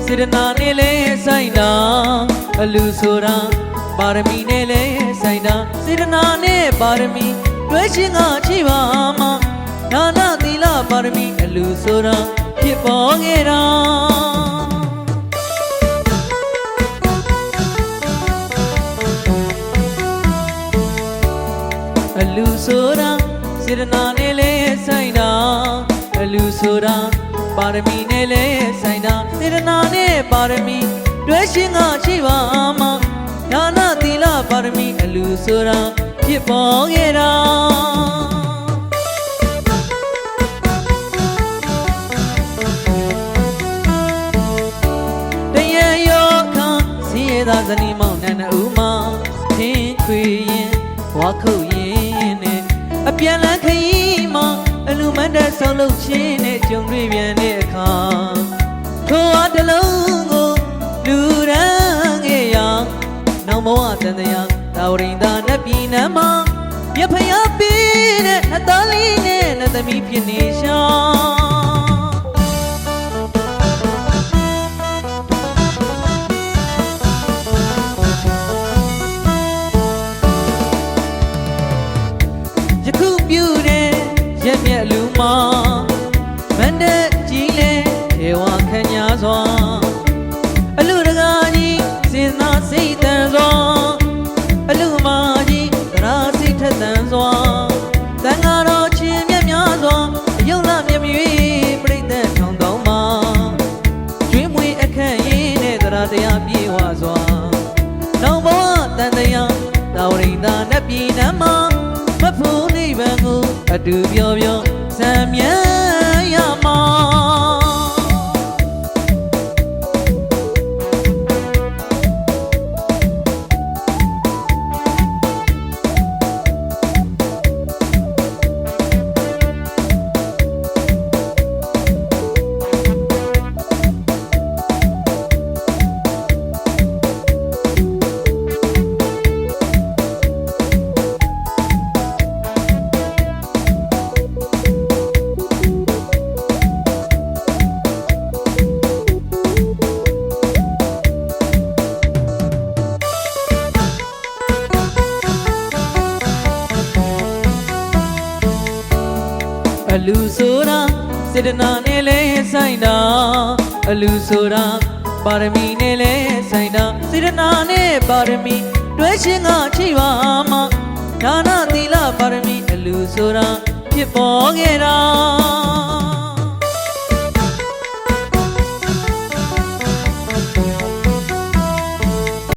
စေတနာနဲ့လဲဆိုင်တာအလူဆိုတာပါရမီနဲ့လဲဆိုင်တာစေတနာနဲ့ပါရမီတွဲချင်းကချိပါမှာဒါနသီလပါရမီအလူဆိုတာဖြစ်ပေါ်ခဲ့တာအလူဆိုတာစေတနာနဲ့လဲဆိုင်တာအလူဆိုတာပါရမီနဲ့လဲဆိုင်တာစေတနာနဲ့ပါရမီတွဲရှင်ကချိပါမှာဒါနသီလပါရမီအလူဆိုတာဖြစ်ပေါ်ခဲ့တာတရရောခါစီရသာဇနီးမောင်နှံဦးမှာထင်းခွေရင်ဝါခုတ်ရင်နဲ့အပြန်လန်းခရီးမှာအလူမန္တဆောက်လုပ်ခြင်းနဲ့ကြုံတွေ့ပြန်တဲ့အခါထိုအားတစ်လုံးကိုလူရန်ခဲ့ရနောင်ဘဝတန်တရားတာဝရိန်သာနတ်ပြည်နမ်းမှာမြဖျားပေးတဲ့နှစ်သားလေးနဲ့နှစ်သမီးဖြစ်နေရှာယခုပြုတဲ့ရက်မြက်လူမှာမန္တကြီးလေထေဝခံညာစွာအလူတကာကြီးစဉ်းစားစိတ်တန်စွာအလူမကြီးသရာစိတ်ထက်သန်စွာသံဃာတော်ချင်းမြတ်များစွာအယုံလမြမြွေပြိတ္တထောင်တောင်းမှာကျွေးမွေအခန့်ရင်းနဲ့သရာတရားပြေဝစွာနောင်ဘဝတန်တရားတာဝရိန်သာနတ်ပြည်နမ်းမှာမဖို့နိဗ္ဗာန်ကိုအတူပြောပြောစံမြန်းရမှာအလူဆိုတာစေတနာနဲ့လဲဆိုင်တာအလူဆိုတာပါရမီနဲ့လဲဆိုင်တာစေတနာနဲ့ပါရမီတွဲရှင်ကချိပါမှာဒါနသီလပါရမီအလူဆိုတာဖြစ်ပေါ်ခဲ့တာ